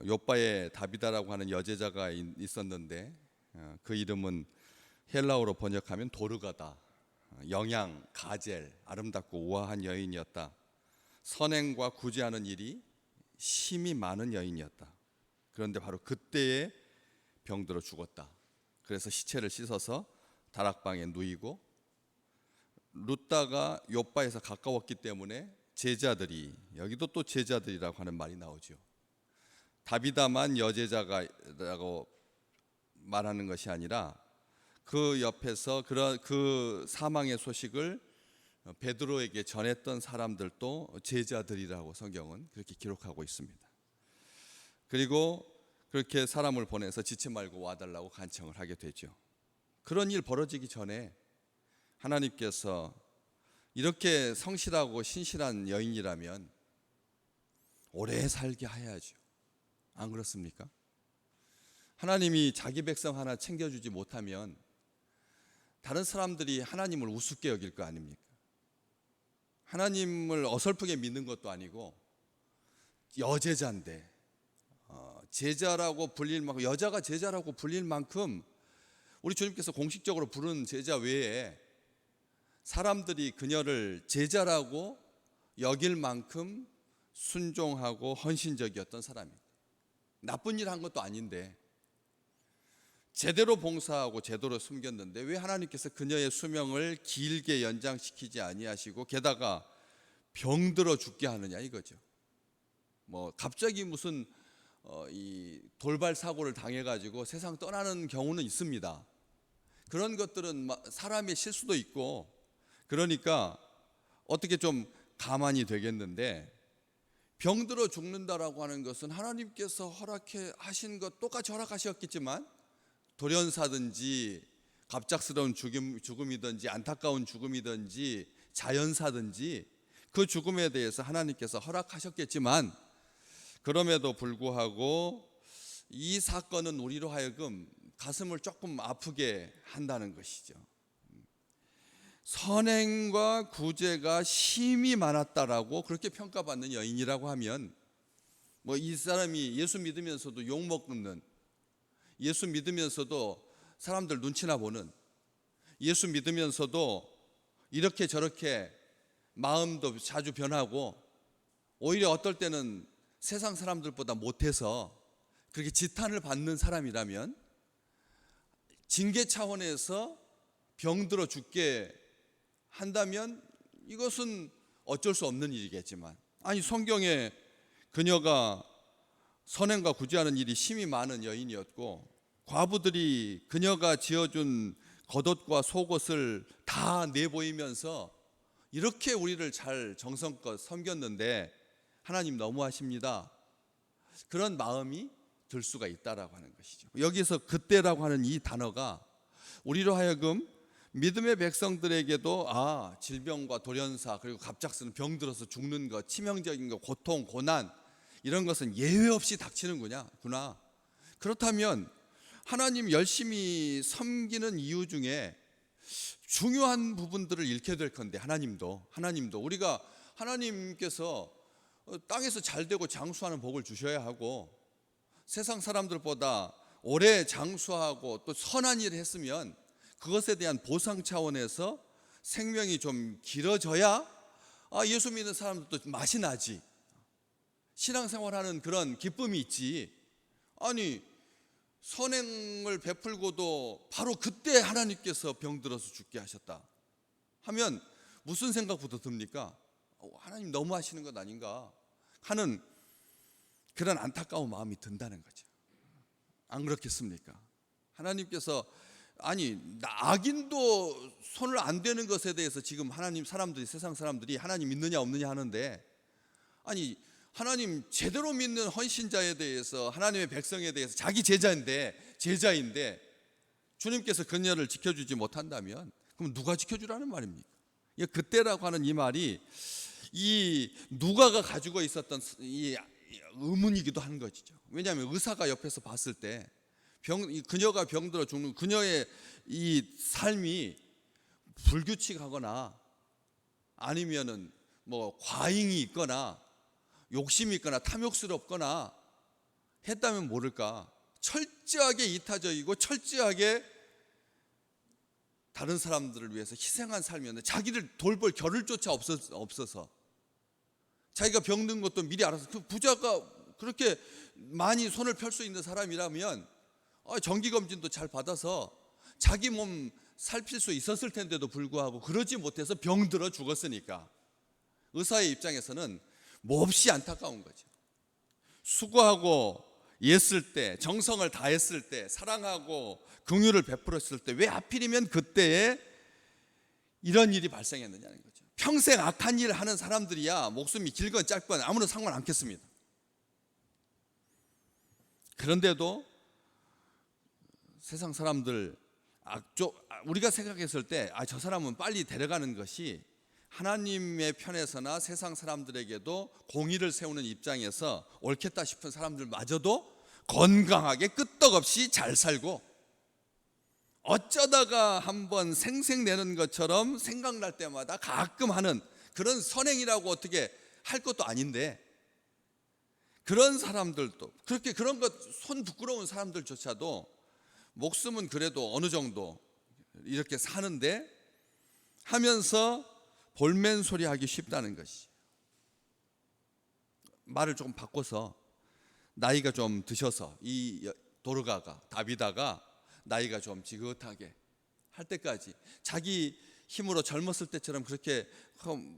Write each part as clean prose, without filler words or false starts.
요빠에 다비다라고 하는 여제자가 있었는데 그 이름은 헬라어로 번역하면 도르가다, 영양, 가젤, 아름답고 우아한 여인이었다. 선행과 구제하는 일이 심이 많은 여인이었다. 그런데 바로 그때에 병들어 죽었다. 그래서 시체를 씻어서 다락방에 누이고, 룻다가 요빠에서 가까웠기 때문에 제자들이, 여기도 또 제자들이라고 하는 말이 나오죠. 다비다만 여제자가라고 말하는 것이 아니라 그 옆에서 그 사망의 소식을 베드로에게 전했던 사람들도 제자들이라고 성경은 그렇게 기록하고 있습니다. 그리고 그렇게 사람을 보내서 지체 말고 와달라고 간청을 하게 되죠. 그런 일 벌어지기 전에 하나님께서 이렇게 성실하고 신실한 여인이라면 오래 살게 해야죠. 안 그렇습니까? 하나님이 자기 백성 하나 챙겨주지 못하면 다른 사람들이 하나님을 우습게 여길 거 아닙니까? 하나님을 어설프게 믿는 것도 아니고 여제자인데 제자라고 불릴 만큼, 여자가 제자라고 불릴 만큼 우리 주님께서 공식적으로 부른 제자 외에 사람들이 그녀를 제자라고 여길 만큼 순종하고 헌신적이었던 사람입니다. 나쁜 일 한 것도 아닌데 제대로 봉사하고 제대로 숨겼는데 왜 하나님께서 그녀의 수명을 길게 연장시키지 아니하시고 게다가 병들어 죽게 하느냐 이거죠. 갑자기 무슨 이 돌발 사고를 당해가지고 세상 떠나는 경우는 있습니다. 그런 것들은 사람의 실수도 있고 그러니까 어떻게 좀 가만히 되겠는데, 병들어 죽는다라고 하는 것은 하나님께서 허락해 하신 것 똑같이 허락하셨겠지만 돌연사든지 갑작스러운 죽음이든지 안타까운 죽음이든지 자연사든지 그 죽음에 대해서 하나님께서 허락하셨겠지만 그럼에도 불구하고 이 사건은 우리로 하여금 가슴을 조금 아프게 한다는 것이죠. 선행과 구제가 심히 많았다라고 그렇게 평가받는 여인이라고 하면 이 사람이 예수 믿으면서도 욕먹는, 예수 믿으면서도 사람들 눈치나 보는, 예수 믿으면서도 이렇게 저렇게 마음도 자주 변하고 오히려 어떨 때는 세상 사람들보다 못해서 그렇게 지탄을 받는 사람이라면 징계 차원에서 병들어 죽게 한다면 이것은 어쩔 수 없는 일이겠지만, 아니 성경에 그녀가 선행과 구제하는 일이 심히 많은 여인이었고 과부들이 그녀가 지어준 겉옷과 속옷을 다 내보이면서 이렇게 우리를 잘 정성껏 섬겼는데 하나님 너무하십니다, 그런 마음이 들 수가 있다라고 하는 것이죠. 여기서 그때라고 하는 이 단어가 우리로 하여금 믿음의 백성들에게도 질병과 돌연사 그리고 갑작스러운 병들어서 죽는 것, 치명적인 것, 고통, 고난 이런 것은 예외 없이 닥치는구나. 그렇다면 하나님 열심히 섬기는 이유 중에 중요한 부분들을 잃게 될 건데 하나님도 우리가 하나님께서 땅에서 잘되고 장수하는 복을 주셔야 하고 세상 사람들보다 오래 장수하고 또 선한 일을 했으면 그것에 대한 보상 차원에서 생명이 좀 길어져야 예수 믿는 사람들도 맛이 나지, 신앙생활하는 그런 기쁨이 있지. 아니 선행을 베풀고도 바로 그때 하나님께서 병들어서 죽게 하셨다 하면 무슨 생각부터 듭니까? 하나님 너무하시는 것 아닌가 하는 그런 안타까운 마음이 든다는 거죠. 안 그렇겠습니까? 하나님께서 악인도 손을 안 대는 것에 대해서 지금 세상 사람들이 하나님 믿느냐 없느냐 하는데, 하나님 제대로 믿는 헌신자에 대해서, 하나님의 백성에 대해서 자기 제자인데 주님께서 그녀를 지켜주지 못한다면 그럼 누가 지켜주라는 말입니까? 그때라고 하는 이 말이 이 누가가 가지고 있었던 이 의문이기도 한 것이죠. 왜냐하면 의사가 옆에서 봤을 때 그녀가 병들어 죽는 그녀의 이 삶이 불규칙하거나 아니면은 과잉이 있거나 욕심이 있거나 탐욕스럽거나 했다면 모를까 철저하게 이타적이고 철저하게 다른 사람들을 위해서 희생한 삶이었는데, 자기를 돌볼 겨를조차 없어서 자기가 병든 것도 미리 알아서, 그 부자가 그렇게 많이 손을 펼 수 있는 사람이라면 정기검진도 잘 받아서 자기 몸 살필 수 있었을 텐데도 불구하고 그러지 못해서 병들어 죽었으니까 의사의 입장에서는 몹시 안타까운 거죠. 수고하고 애쓸 때, 정성을 다했을 때, 사랑하고 긍휼을 베풀었을 때 왜 하필이면 그때에 이런 일이 발생했느냐는 거죠. 평생 악한 일을 하는 사람들이야 목숨이 길건 짧건 아무런 상관 않겠습니다. 그런데도 세상 사람들, 우리가 생각했을 때 저 사람은 빨리 데려가는 것이 하나님의 편에서나 세상 사람들에게도 공의를 세우는 입장에서 옳겠다 싶은 사람들마저도 건강하게 끄떡없이 잘 살고, 어쩌다가 한번 생색내는 것처럼 생각날 때마다 가끔 하는 그런 선행이라고 어떻게 할 것도 아닌데, 그런 사람들도, 그렇게 그런 것 손 부끄러운 사람들조차도 목숨은 그래도 어느 정도 이렇게 사는데 하면서 볼멘 소리 하기 쉽다는 것이. 말을 조금 바꿔서 나이가 좀 드셔서 이 도르가가, 다비다가 나이가 좀 지긋하게 할 때까지 자기 힘으로 젊었을 때처럼 그렇게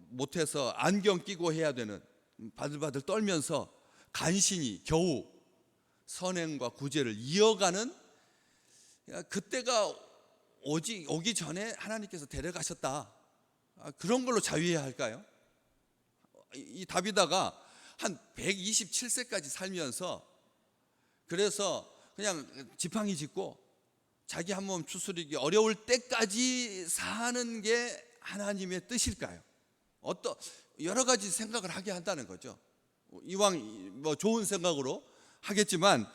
못해서 안경 끼고 해야 되는, 바들바들 떨면서 간신히 겨우 선행과 구제를 이어가는 그때가 오기 전에 하나님께서 데려가셨다, 그런 걸로 자유해야 할까요? 이 다비다가 한 127세까지 살면서 그래서 그냥 지팡이 짚고 자기 한 몸 추스리기 어려울 때까지 사는 게 하나님의 뜻일까요? 여러 가지 생각을 하게 한다는 거죠. 이왕 뭐 좋은 생각으로 하겠지만,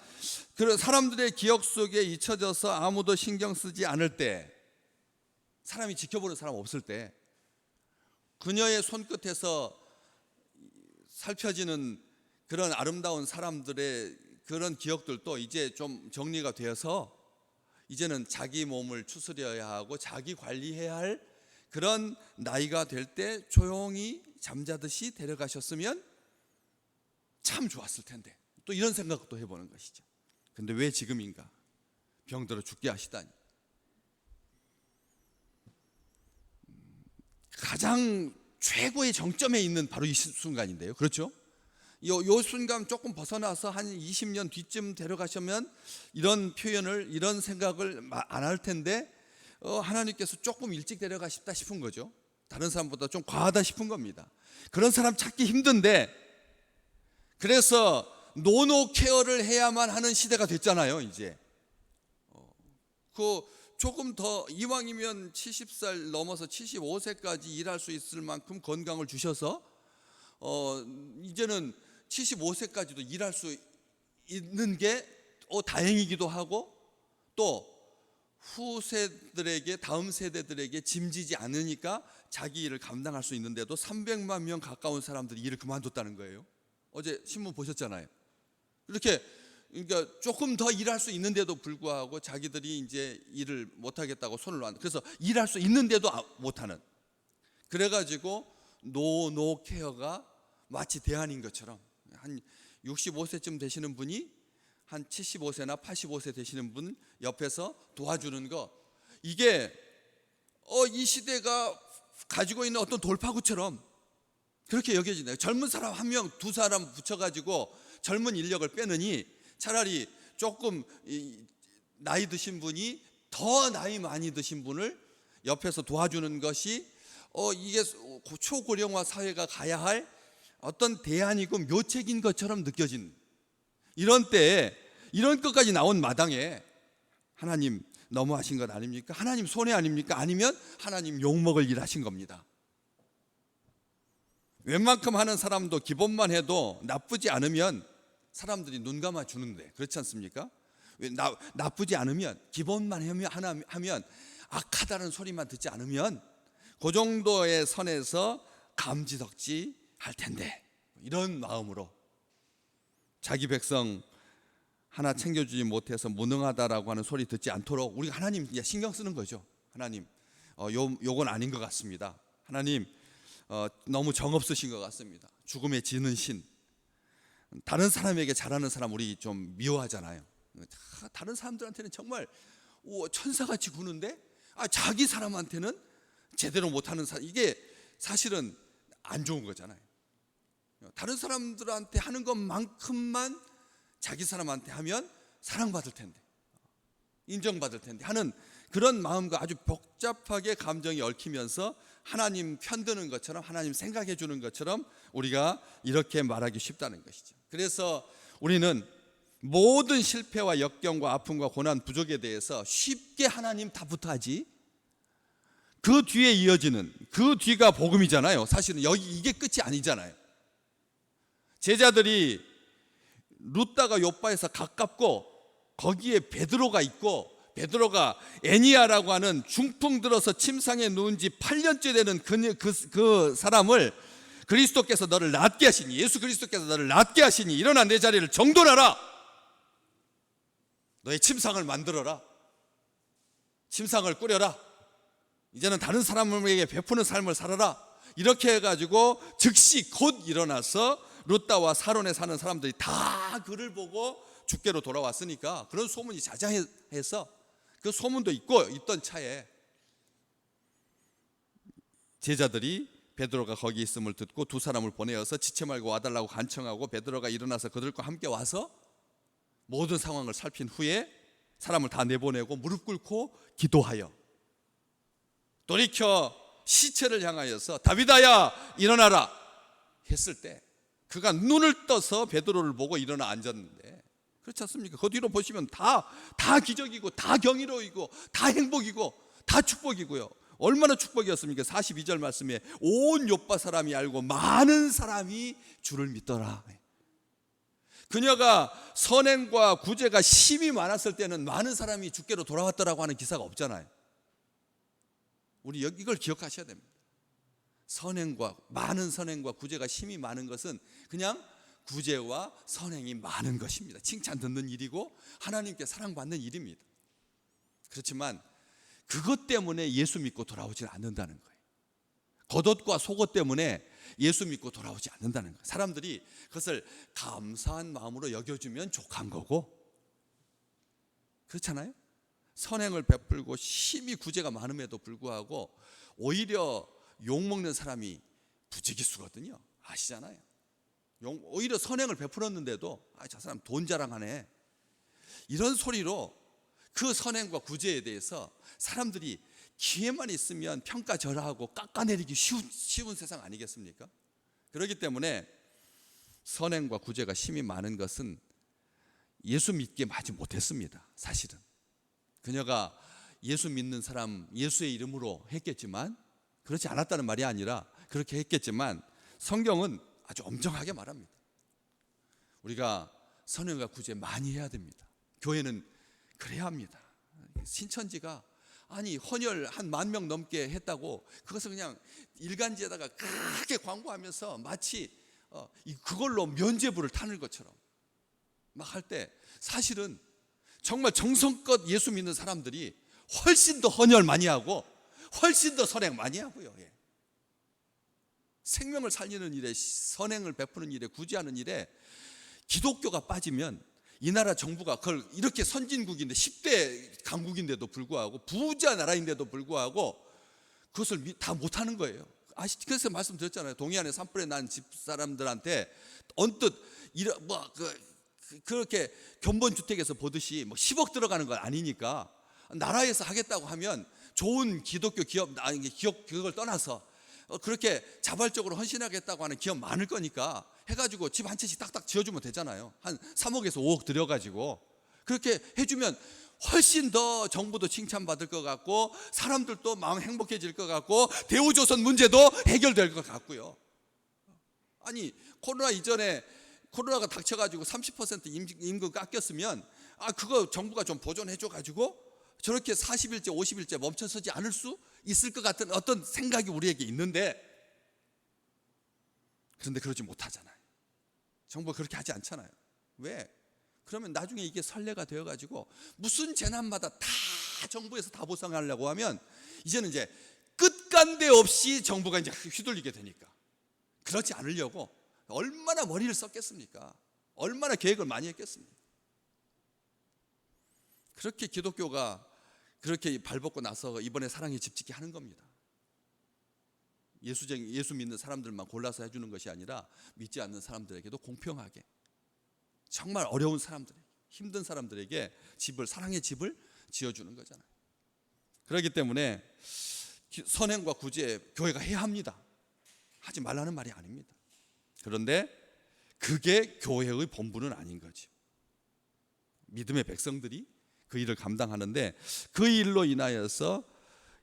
그런 사람들의 기억 속에 잊혀져서 아무도 신경 쓰지 않을 때, 사람이 지켜보는 사람 없을 때 그녀의 손끝에서 살펴지는 그런 아름다운 사람들의 그런 기억들도 이제 좀 정리가 되어서 이제는 자기 몸을 추스려야 하고 자기 관리해야 할 그런 나이가 될 때 조용히 잠자듯이 데려가셨으면 참 좋았을 텐데, 또 이런 생각도 해보는 것이죠. 근데 왜 지금인가? 병들어 죽게 하시다니. 가장 최고의 정점에 있는 바로 이 순간인데요, 그렇죠? 요 순간 조금 벗어나서 한 20년 뒤쯤 데려가시면 이런 표현을, 이런 생각을 안 할 텐데 하나님께서 조금 일찍 데려가셨다 싶은 거죠. 다른 사람보다 좀 과하다 싶은 겁니다. 그런 사람 찾기 힘든데, 그래서 노노 케어를 해야만 하는 시대가 됐잖아요 이제. 조금 더, 이왕이면 70살 넘어서 75세까지 일할 수 있을 만큼 건강을 주셔서 이제는 75세까지도 일할 수 있는 게 다행이기도 하고, 또 후세들에게, 다음 세대들에게 짐지지 않으니까 자기 일을 감당할 수 있는데도 300만 명 가까운 사람들이 일을 그만뒀다는 거예요. 어제 신문 보셨잖아요. 이렇게, 그러니까 조금 더 일할 수 있는데도 불구하고 자기들이 이제 일을 못하겠다고 손을 놨는데, 그래서 일할 수 있는데도 못하는, 그래가지고 노 케어가 마치 대안인 것처럼, 한 65세쯤 되시는 분이 한 75세나 85세 되시는 분 옆에서 도와주는 거, 이게 이 시대가 가지고 있는 어떤 돌파구처럼 그렇게 여겨지네요. 젊은 사람 한 명, 두 사람 붙여가지고 젊은 인력을 빼느니 차라리 조금 나이 드신 분이 더 나이 많이 드신 분을 옆에서 도와주는 것이 이게 초고령화 사회가 가야 할 어떤 대안이고 묘책인 것처럼 느껴진, 이런 때에 이런 것까지 나온 마당에 하나님 너무하신 것 아닙니까? 하나님 손해 아닙니까? 아니면 하나님 욕먹을 일 하신 겁니다. 웬만큼 하는 사람도 기본만 해도 나쁘지 않으면 사람들이 눈 감아 주는데, 그렇지 않습니까? 나쁘지 않으면, 기본만 하면, 악하다는 소리만 듣지 않으면 그 정도의 선에서 감지덕지 할 텐데, 이런 마음으로 자기 백성 하나 챙겨주지 못해서 무능하다라고 하는 소리 듣지 않도록 우리가 하나님 신경 쓰는 거죠. 하나님, 요건 아닌 것 같습니다. 하나님, 너무 정없으신 것 같습니다. 죽음에 지는 신. 다른 사람에게 잘하는 사람 우리 좀 미워하잖아요. 다른 사람들한테는 정말 천사같이 구는데 자기 사람한테는 제대로 못하는 사람, 이게 사실은 안 좋은 거잖아요. 다른 사람들한테 하는 것만큼만 자기 사람한테 하면 사랑받을 텐데, 인정받을 텐데 하는 그런 마음과 아주 복잡하게 감정이 얽히면서 하나님 편드는 것처럼, 하나님 생각해 주는 것처럼 우리가 이렇게 말하기 쉽다는 것이죠. 그래서 우리는 모든 실패와 역경과 아픔과 고난, 부족에 대해서 쉽게 하나님 답부터 하지, 그 뒤에 이어지는 그 뒤가 복음이잖아요. 사실은 이게 끝이 아니잖아요. 제자들이 룻다가 요바에서 가깝고 거기에 베드로가 있고, 베드로가 애니아라고 하는 중풍 들어서 침상에 누운 지 8년째 되는 그 사람을 그리스도께서 너를 낫게 하시니, 예수 그리스도께서 너를 낫게 하시니 일어나 내 자리를 정돈하라, 너의 침상을 만들어라, 침상을 꾸려라, 이제는 다른 사람에게 베푸는 삶을 살아라, 이렇게 해가지고 즉시 곧 일어나서 룻다와 사론에 사는 사람들이 다 그를 보고 주께로 돌아왔으니까 그런 소문이 자자해서 그 소문도 있던 차에 제자들이 베드로가 거기 있음을 듣고 두 사람을 보내어서 지체 말고 와달라고 간청하고, 베드로가 일어나서 그들과 함께 와서 모든 상황을 살핀 후에 사람을 다 내보내고 무릎 꿇고 기도하여 돌이켜 시체를 향하여서 다비다야 일어나라 했을 때 그가 눈을 떠서 베드로를 보고 일어나 앉았는데, 그렇지 않습니까? 그 뒤로 보시면 다 기적이고 다 경이로이고 다 행복이고 다 축복이고요. 얼마나 축복이었습니까? 42절 말씀에 온 요빠 사람이 알고 많은 사람이 주를 믿더라. 그녀가 선행과 구제가 심히 많았을 때는 많은 사람이 주께로 돌아왔더라고 하는 기사가 없잖아요. 우리 이걸 기억하셔야 됩니다. 많은 선행과 구제가 심히 많은 것은 그냥 구제와 선행이 많은 것입니다. 칭찬 듣는 일이고 하나님께 사랑받는 일입니다. 그렇지만 그것 때문에 예수 믿고 돌아오지 않는다는 거예요. 겉옷과 속옷 때문에 예수 믿고 돌아오지 않는다는 거예요. 사람들이 그것을 감사한 마음으로 여겨주면 족한 거고, 그렇잖아요. 선행을 베풀고 심히 구제가 많음에도 불구하고 오히려 욕먹는 사람이 부지기수거든요. 아시잖아요. 오히려 선행을 베풀었는데도 저 사람 돈 자랑하네, 이런 소리로 그 선행과 구제에 대해서 사람들이 기회만 있으면 평가절하하고 깎아내리기 쉬운 세상 아니겠습니까? 그렇기 때문에 선행과 구제가 심히 많은 것은 예수 믿게 하지 못했습니다. 사실은 그녀가 예수 믿는 사람 예수의 이름으로 했겠지만, 그렇지 않았다는 말이 아니라 그렇게 했겠지만, 성경은 아주 엄정하게 말합니다. 우리가 선행과 구제 많이 해야 됩니다. 교회는 그래야 합니다. 신천지가 헌혈 한 10,000명 넘게 했다고 그것을 그냥 일간지에다가 크게 광고하면서 마치 그걸로 면죄부를 타는 것처럼 막 할 때, 사실은 정말 정성껏 예수 믿는 사람들이 훨씬 더 헌혈 많이 하고 훨씬 더 선행 많이 하고요. 생명을 살리는 일에, 선행을 베푸는 일에, 구제하는 일에 기독교가 빠지면 이 나라 정부가 그걸 이렇게 선진국인데 10대 강국인데도 불구하고, 부자 나라인데도 불구하고 그것을 다 못하는 거예요. 그래서 말씀드렸잖아요. 동해안에 산불에 난 집사람들한테 언뜻 그렇게 견본주택에서 보듯이 10억 들어가는 건 아니니까 나라에서 하겠다고 하면 좋은 기독교 기업 그걸 떠나서 그렇게 자발적으로 헌신하겠다고 하는 기업 많을 거니까 해가지고 집 한 채씩 딱딱 지어주면 되잖아요. 한 3억에서 5억 들여가지고 그렇게 해주면 훨씬 더 정부도 칭찬받을 것 같고 사람들도 마음 행복해질 것 같고 대우조선 문제도 해결될 것 같고요. 코로나 이전에 코로나가 닥쳐가지고 30% 임금 깎였으면 그거 정부가 좀 보존해줘가지고 저렇게 40일째 50일째 멈춰서지 않을 수 있을 것 같은 어떤 생각이 우리에게 있는데, 그런데 그러지 못하잖아요. 정부가 그렇게 하지 않잖아요. 왜? 그러면 나중에 이게 선례가 되어가지고 무슨 재난마다 다 정부에서 다 보상하려고 하면 이제는 이제 끝간데 없이 정부가 이제 휘둘리게 되니까 그렇지 않으려고 얼마나 머리를 썼겠습니까? 얼마나 계획을 많이 했겠습니까? 그렇게 기독교가 그렇게 발벗고 나서 이번에 사랑의 집 짓기 하는 겁니다. 예수 믿는 사람들만 골라서 해주는 것이 아니라 믿지 않는 사람들에게도 공평하게 정말 어려운 사람들, 힘든 사람들에게 사랑의 집을 지어주는 거잖아요. 그렇기 때문에 선행과 구제 교회가 해야 합니다. 하지 말라는 말이 아닙니다. 그런데 그게 교회의 본분은 아닌 거죠. 믿음의 백성들이 그 일을 감당하는데 그 일로 인하여서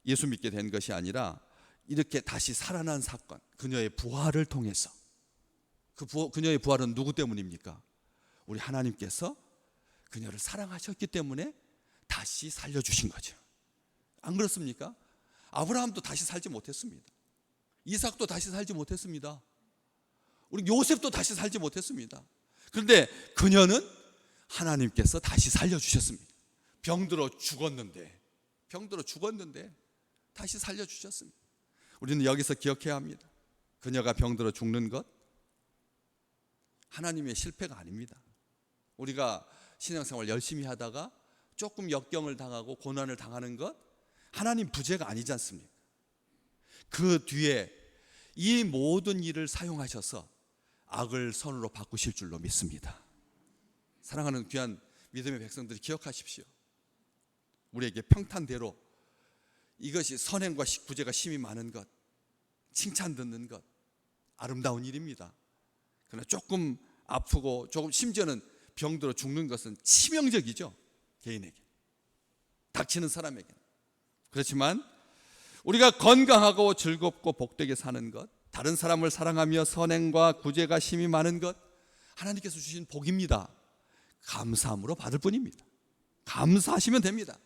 예수 믿게 된 것이 아니라 이렇게 다시 살아난 사건, 그녀의 부활을 통해서 그녀의 부활은 누구 때문입니까? 우리 하나님께서 그녀를 사랑하셨기 때문에 다시 살려주신 거죠. 안 그렇습니까? 아브라함도 다시 살지 못했습니다. 이삭도 다시 살지 못했습니다. 우리 요셉도 다시 살지 못했습니다. 그런데 그녀는 하나님께서 다시 살려주셨습니다. 병들어 죽었는데 다시 살려주셨습니다. 우리는 여기서 기억해야 합니다. 그녀가 병들어 죽는 것 하나님의 실패가 아닙니다. 우리가 신앙생활 열심히 하다가 조금 역경을 당하고 고난을 당하는 것 하나님 부재가 아니지 않습니까? 그 뒤에 이 모든 일을 사용하셔서 악을 선으로 바꾸실 줄로 믿습니다. 사랑하는 귀한 믿음의 백성들이 기억하십시오. 우리에게 평탄대로 이것이 선행과 구제가 심이 많은 것, 칭찬 듣는 것 아름다운 일입니다. 그러나 조금 아프고 조금 심지어는 병들어 죽는 것은 치명적이죠. 개인에게, 닥치는 사람에게. 그렇지만 우리가 건강하고 즐겁고 복되게 사는 것, 다른 사람을 사랑하며 선행과 구제가 심이 많은 것 하나님께서 주신 복입니다. 감사함으로 받을 뿐입니다. 감사하시면 됩니다.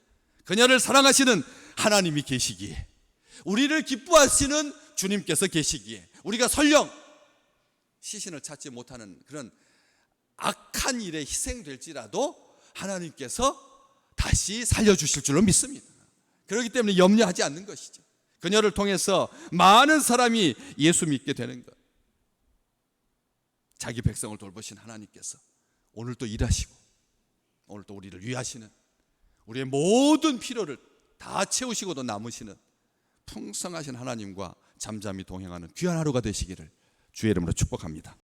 그녀를 사랑하시는 하나님이 계시기에, 우리를 기뻐하시는 주님께서 계시기에, 우리가 설령 시신을 찾지 못하는 그런 악한 일에 희생될지라도 하나님께서 다시 살려주실 줄로 믿습니다. 그렇기 때문에 염려하지 않는 것이죠. 그녀를 통해서 많은 사람이 예수 믿게 되는 것, 자기 백성을 돌보신 하나님께서 오늘 또 일하시고 오늘 또 우리를 위하시는, 우리의 모든 필요를 다 채우시고도 남으시는 풍성하신 하나님과 잠잠히 동행하는 귀한 하루가 되시기를 주의 이름으로 축복합니다.